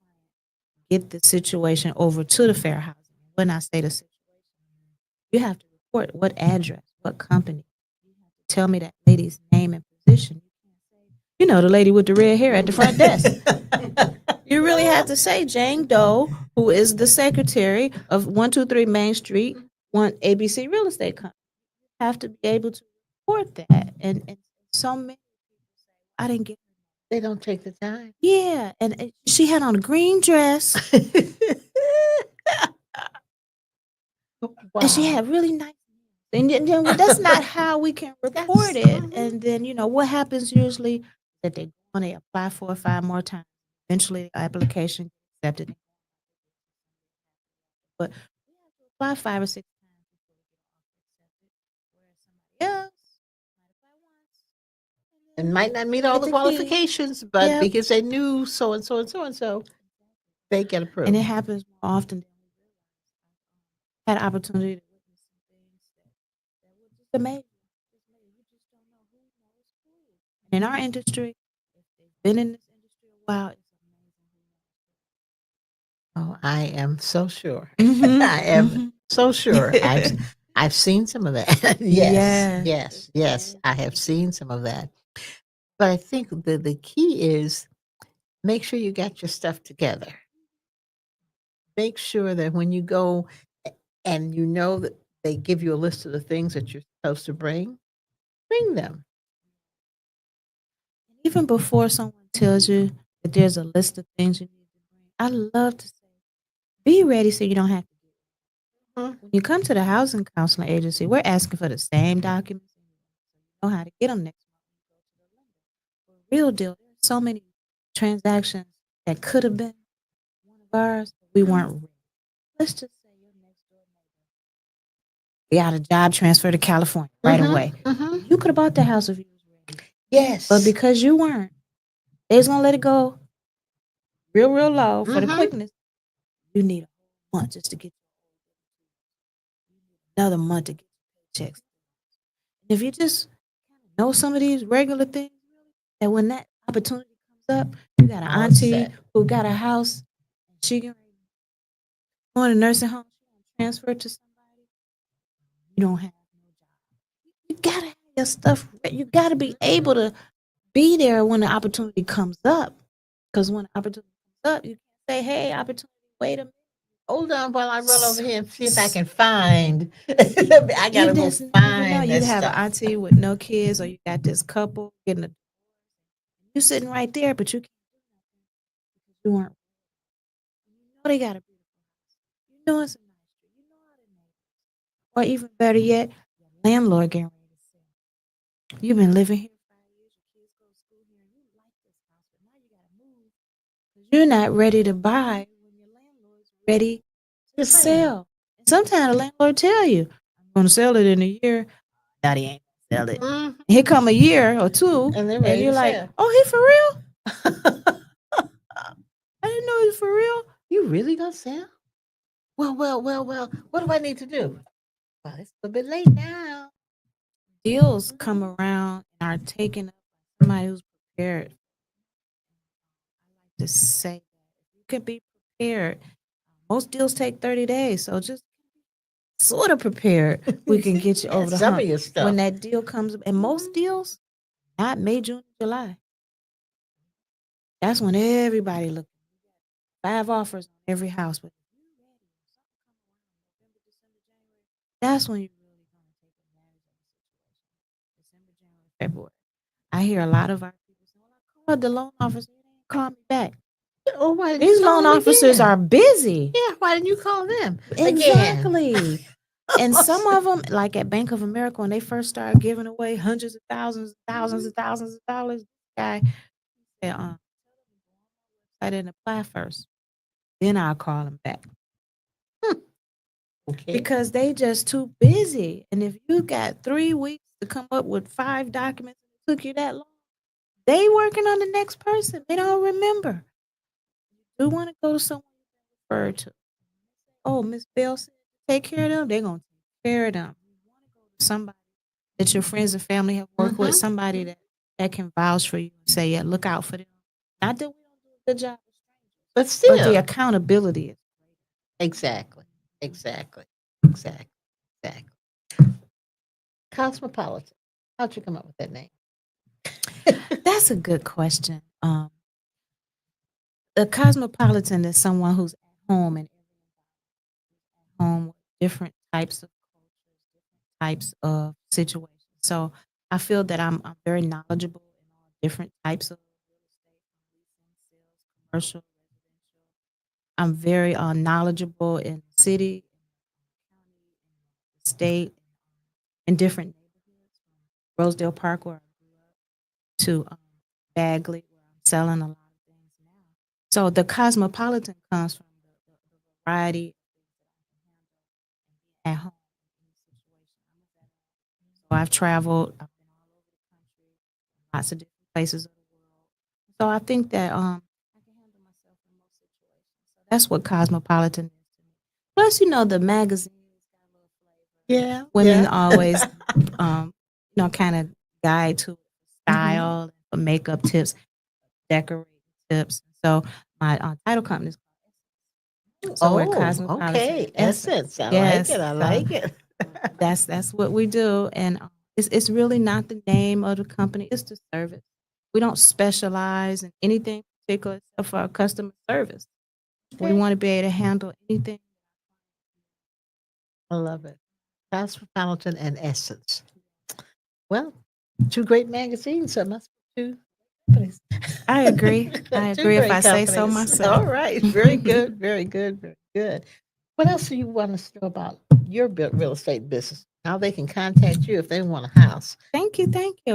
[SPEAKER 3] get the situation over to the Fair Housing. When I say the situation, you have to report what address, what company. You have to tell me that lady's name and position. You know, the lady with the red hair at the front desk. You really have to say Jane Doe, who is the secretary of 123 Main Street, one ABC Real Estate Company. You have to be able to report that. And so many people say, I didn't get her.
[SPEAKER 2] They don't take the time.
[SPEAKER 3] Yeah, and she had on a green dress. And she had really nice nails. That's not how we can report
[SPEAKER 2] That's
[SPEAKER 3] it. And then, what happens usually that they go and they apply 4 or 5 more times. Eventually, the application gets accepted. But we have to apply 5 or 6 times before we get accepted. Whereas somebody else might apply once
[SPEAKER 2] it
[SPEAKER 3] and
[SPEAKER 2] might not meet
[SPEAKER 3] then
[SPEAKER 2] all
[SPEAKER 3] get
[SPEAKER 2] the
[SPEAKER 3] the key.
[SPEAKER 2] qualifications, but
[SPEAKER 3] Yep.
[SPEAKER 2] because they knew so and so and so and so, they get
[SPEAKER 3] And
[SPEAKER 2] approved.
[SPEAKER 3] it happens more often than we realize. I've had opportunity to witness some things that were just amazing. Just amazing. You just don't know who knows who. And in our industry, if they've been in this industry a while, it's amazing
[SPEAKER 2] Oh, I am so sure.
[SPEAKER 3] who knows.
[SPEAKER 2] I am so sure.
[SPEAKER 3] Mm-hmm.
[SPEAKER 2] I've seen some of that. Yes,
[SPEAKER 3] Yes.
[SPEAKER 2] yes, yes. I have seen some of that. But I think the key is make sure you got your stuff together. Make sure that when you go and you know that they give you a list of the things that you're supposed to bring them.
[SPEAKER 3] Even before someone tells you that there's a list of things you need to bring, I love to say, be ready so you don't have to get it.
[SPEAKER 2] Mhm.
[SPEAKER 3] When you come to the housing counseling agency, we're asking for the same documents. So you know how to get them next month. For real deal, there's so many transactions that could have been one of ours, but we weren't ready. Let's just say your next door neighbor got a job transfer to California right away. You could have bought the house if you was ready.
[SPEAKER 2] Yes.
[SPEAKER 3] But because you weren't, they was gonna let it go real low for the quickness. You need a whole month just to get another month to get your checks. And if you just know some of these regular things, that when that opportunity comes up, you got an
[SPEAKER 2] All
[SPEAKER 3] auntie
[SPEAKER 2] set.
[SPEAKER 3] who got a house, and she can go in a nursing home, she can transfer it to somebody. You don't have no job. You gotta have your stuff. You gotta be able to be there when the opportunity comes up. Because when the opportunity comes up, you can't say, "Hey, opportunity, wait a minute."
[SPEAKER 2] Hold on while I run over here and see if I can find. I
[SPEAKER 3] You
[SPEAKER 2] gotta go
[SPEAKER 3] just never know.
[SPEAKER 2] find
[SPEAKER 3] You'd
[SPEAKER 2] this
[SPEAKER 3] have an
[SPEAKER 2] stuff.
[SPEAKER 3] auntie with no kids, or you got this couple getting a. You sitting right there, but you can't do nothing because you weren't. You know they got a beautiful house. You know it's a nice street. You know how to neighbors. Or even better yet, your landlord getting ready to sell. You've been living here 5 years. Your kids go to school here, and you like this house, but now you got to move because you're not ready to buy when your landlord's ready to sell. And sometimes the landlord tell you, "I'm going to sell it in a year." Now he ain't gonna sell it.
[SPEAKER 2] Mhm.
[SPEAKER 3] Here come a year or two,
[SPEAKER 2] And they're
[SPEAKER 3] and
[SPEAKER 2] ready
[SPEAKER 3] you're
[SPEAKER 2] to
[SPEAKER 3] like,
[SPEAKER 2] sell.
[SPEAKER 3] "Oh, he for real? I didn't know he was for real."
[SPEAKER 2] You really gonna sell? Well. What do I need to do? Well, it's a little bit late now.
[SPEAKER 3] Deals come around and are taken up by somebody who's prepared. I like to say that you can be prepared. Most deals take 30 days, so just sort of prepared. We can get you over the
[SPEAKER 2] Some
[SPEAKER 3] hump
[SPEAKER 2] of your stuff.
[SPEAKER 3] when that deal comes. And most deals, not May, June, July. That's when everybody looking. 5 offers on every house, but that's when you really gonna take advantage of the situation. December, January, February. I hear a lot of our people say, "Well, I called the loan officer, they didn't call me back."
[SPEAKER 2] Oh, why didn't
[SPEAKER 3] These
[SPEAKER 2] you call
[SPEAKER 3] loan
[SPEAKER 2] them
[SPEAKER 3] officers
[SPEAKER 2] again?
[SPEAKER 3] are busy.
[SPEAKER 2] Yeah, why didn't you call them again?
[SPEAKER 3] Exactly. And some of them, like at Bank of America, when they first started giving away hundreds of thousands of dollars, guy said, I didn't apply first. Then I'll call them back.
[SPEAKER 2] Okay.
[SPEAKER 3] Because they just too busy. And if you got 3 weeks to come up with 5 documents and it took you that long, they working on the next person. They don't remember. You want to go to someone you referred to. Oh, Miss Bell said take care of them. They're gonna take care of them. You want to go to somebody that your friends and family have worked with, somebody that can vouch for you and say, yeah, look out for them. Not that we don't do a good job with strangers,
[SPEAKER 2] But still.
[SPEAKER 3] but the accountability is
[SPEAKER 2] Exactly. Cosmopolitan. How'd you come up with that name?
[SPEAKER 3] That's a good question. A cosmopolitan is someone who's at home and at home with different types of cultures, different types of situations. So I feel that I'm very knowledgeable in all different types of real estate, leasing, sales, commercial, residential. I'm very knowledgeable in the city, in the county, in the state. in different neighborhoods, from Rosedale Park, where I grew up, to Bagley, where I'm selling a lot of things now. So the cosmopolitan comes from the variety at home in any situation. So I've traveled, I've been all over the country, lots of different places of the world. So I think that I can handle myself in most situations. So that's what cosmopolitan is to me. Plus, the magazines got a little flavor.
[SPEAKER 2] Yeah.
[SPEAKER 3] Women
[SPEAKER 2] Yeah.
[SPEAKER 3] always, kind of guide to style, for makeup tips, decorating tips. So my title company is called. So we're
[SPEAKER 2] Oh,
[SPEAKER 3] Cosmopolitan
[SPEAKER 2] okay.
[SPEAKER 3] Essence.
[SPEAKER 2] Essence. I like it.
[SPEAKER 3] Yes.
[SPEAKER 2] I
[SPEAKER 3] So
[SPEAKER 2] like it.
[SPEAKER 3] that's what we do, and it's really not the name of the company; it's the service. We don't specialize in anything particular except for our customer service. We
[SPEAKER 2] Okay.
[SPEAKER 3] want to be able to handle anything.
[SPEAKER 2] I love it. Cosmopolitan and Essence. Well, two great magazines. So it must be two companies.
[SPEAKER 3] I agree. I
[SPEAKER 2] Two
[SPEAKER 3] agree if I
[SPEAKER 2] great
[SPEAKER 3] say so
[SPEAKER 2] companies.
[SPEAKER 3] myself.
[SPEAKER 2] All right. Very good. Very good. Very good. What else do you want us to know about your real estate business? How they can contact you if they want a house?
[SPEAKER 3] Thank you, thank you.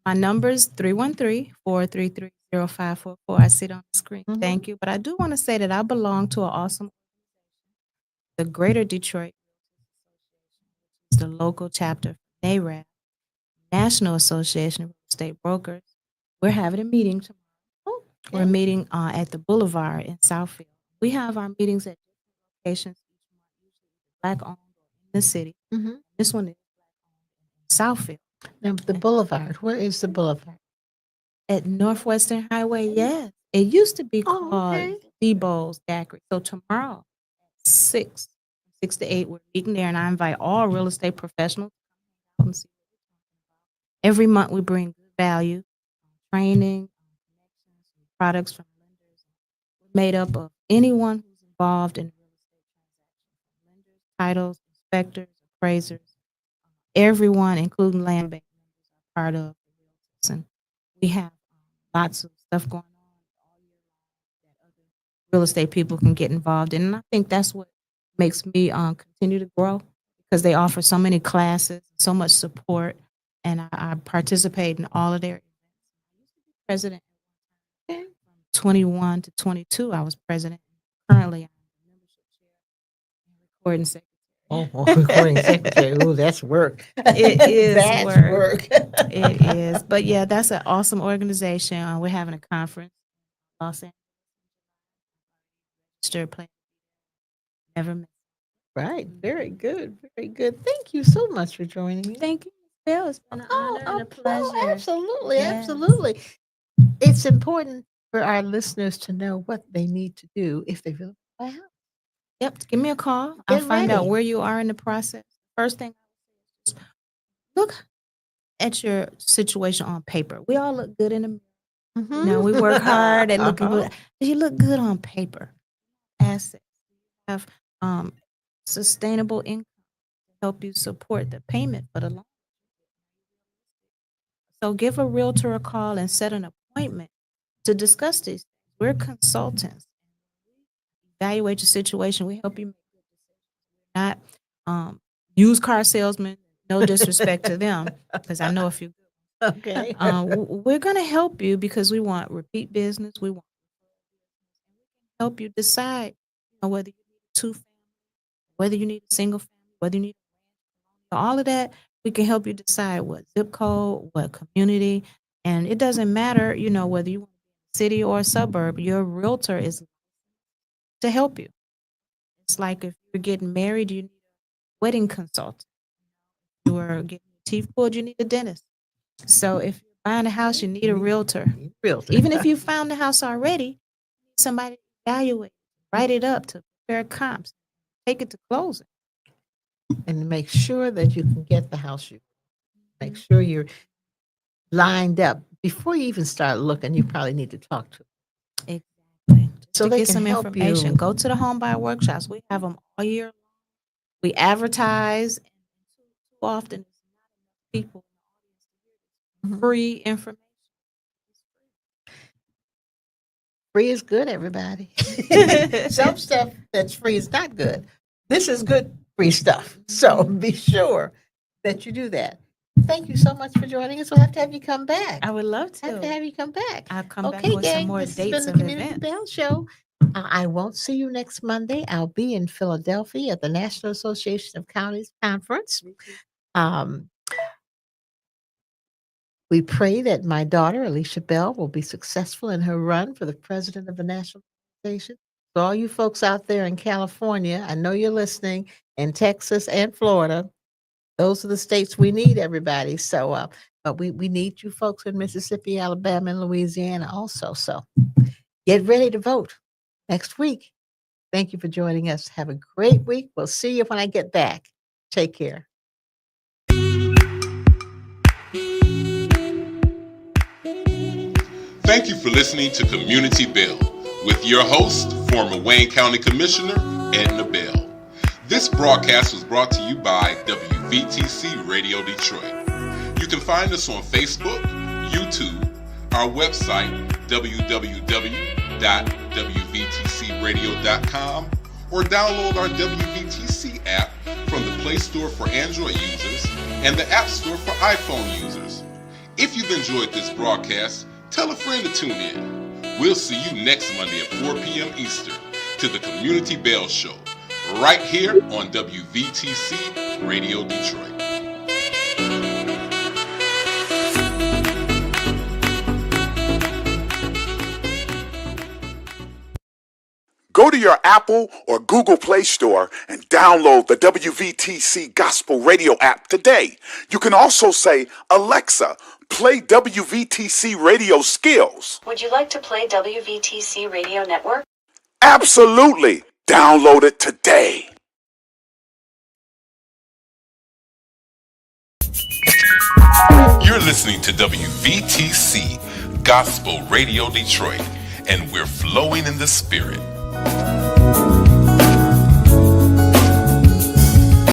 [SPEAKER 3] My number is 313-433-0544. I see it on the screen.
[SPEAKER 2] Mhm.
[SPEAKER 3] Thank you. But I do want to say that I belong to an awesome, the Greater Detroit, is the local chapter of NAREB, National Association of Real Estate Brokers. We're having a meeting tomorrow.
[SPEAKER 2] Oh,
[SPEAKER 3] We're
[SPEAKER 2] okay.
[SPEAKER 3] meeting at the Boulevard in Southfield. We have our meetings at different locations each month, usually Black owned or in the city.
[SPEAKER 2] Mhm.
[SPEAKER 3] This one is in Southfield
[SPEAKER 2] Now, the Boulevard. Where is the Boulevard?
[SPEAKER 3] at Northwestern Highway. Yes, it used to be
[SPEAKER 2] Oh,
[SPEAKER 3] called
[SPEAKER 2] okay.
[SPEAKER 3] Debo's Daiquiri. So tomorrow, 6 to 8, we're meeting there, and I invite all real estate professionals to come and see what we're talking about. Every month, we bring good value, training, connections, products from lenders. We're made up of anyone who's involved in real estate transactions, lenders, titles, inspectors, appraisers, everyone, including land bank members, are part of the realtors. And we have lots of stuff going on all year long that other real estate people can get involved in. And I think that's what makes me continue to grow, because they offer so many classes, so much support, and I participate in all of their events. I used to be president
[SPEAKER 2] Okay.
[SPEAKER 3] from 21 to 22. I was president. Currently, I'm the membership chair and recording secretary.
[SPEAKER 2] Oh, recording secretary. Ooh, that's work.
[SPEAKER 3] It is
[SPEAKER 2] That's
[SPEAKER 3] work.
[SPEAKER 2] work.
[SPEAKER 3] It is. But yeah, that's an awesome organization. We're having a conference in Los Angeles. Register, plan, never miss.
[SPEAKER 2] Right. Very good. Very good. Thank you so much for joining me.
[SPEAKER 3] Thank you, Ms. Bill. It's been an honor and a pleasure.
[SPEAKER 2] Absolutely.
[SPEAKER 3] Yes.
[SPEAKER 2] Absolutely. It's important for our listeners to know what they need to do if they really want to buy a house.
[SPEAKER 3] Yep. Give me a call. I'll
[SPEAKER 2] Get
[SPEAKER 3] find out
[SPEAKER 2] ready.
[SPEAKER 3] where you are in the process. First thing I would say is just look at your situation on paper. We all look good in the mirror.
[SPEAKER 2] Mhm.
[SPEAKER 3] We work hard at looking
[SPEAKER 2] Uh-huh.
[SPEAKER 3] good. Do you look good on paper? Assets. You have sustainable income to help you support the payment for the loan. So give a realtor a call and set an appointment to discuss these. We're consultants. Evaluate your situation. We help you make good decisions. Not used car salesmen. No disrespect to them, because I know a few.
[SPEAKER 2] Okay.
[SPEAKER 3] We're going to help you because we want repeat business. We want to help you decide whether you need a two family, whether you need a single family, whether you need all of that. We can help you decide what zip code, what community, and it doesn't matter, whether you want a city or a suburb. Your realtor is to help you. It's like if you're getting married, you need a wedding consultant. You are getting your teeth pulled, you need a dentist. So if you're buying a house, you need a realtor.
[SPEAKER 2] Realtor.
[SPEAKER 3] Even if you found the house already, you need somebody to evaluate, write it up, to prepare comps, take it to closing.
[SPEAKER 2] And make sure that you can get the house you make sure you're lined up before you even start looking. You probably need to talk to them.
[SPEAKER 3] Exactly.
[SPEAKER 2] So
[SPEAKER 3] To
[SPEAKER 2] they
[SPEAKER 3] get
[SPEAKER 2] can
[SPEAKER 3] some
[SPEAKER 2] help
[SPEAKER 3] information,
[SPEAKER 2] you.
[SPEAKER 3] go to the home buyer workshops. We have them all year long. We advertise, and too often it's not enough people in the audience to hear this.
[SPEAKER 2] Mhm.
[SPEAKER 3] Free information.
[SPEAKER 2] Free is good, everybody. Some stuff that's free is not good. This is good free stuff. So be sure that you do that. Thank you so much for joining us. We'll have to have you come back.
[SPEAKER 3] I would love
[SPEAKER 2] Have to
[SPEAKER 3] to.
[SPEAKER 2] have you come back.
[SPEAKER 3] I'll come back
[SPEAKER 2] Okay,
[SPEAKER 3] with some
[SPEAKER 2] gang,
[SPEAKER 3] more
[SPEAKER 2] this has been
[SPEAKER 3] dates
[SPEAKER 2] the
[SPEAKER 3] of
[SPEAKER 2] Community
[SPEAKER 3] events.
[SPEAKER 2] Bell Show. I won't see you next Monday. I'll be in Philadelphia at the National Association of Counties Conference. Um, we pray that my daughter, Alicia Bell, will be successful in her run for the president of the National Association. So all you folks out there in California, I know you're listening, in Texas and Florida, those are the states we need, everybody. So, but we need you folks in Mississippi, Alabama, and Louisiana also. So get ready to vote next week. Thank you for joining us. Have a great week. We'll see you when I get back. Take care.
[SPEAKER 1] Thank you for listening to Community Bell with your host, former Wayne County Commissioner Edna Bell. This broadcast was brought to you by WVTC Radio Detroit. You can find us on Facebook, YouTube, our website, www.wvtcradio.com, or download our WVTC app from the Play Store for Android users and the App Store for iPhone users. If you've enjoyed this broadcast, tell a friend to tune in. We'll see you next Monday at 4 p.m. Eastern to the Community Bell Show, right here on WVTC Radio Detroit.
[SPEAKER 4] Go to your Apple or Google Play Store and download the WVTC Gospel Radio app today. You can also say, Alexa, play WVTC Radio Skills.
[SPEAKER 5] Would you like to play WVTC Radio Network?
[SPEAKER 4] Absolutely. Download it today.
[SPEAKER 1] You're listening to WVTC Gospel Radio Detroit, and we're flowing in the Spirit.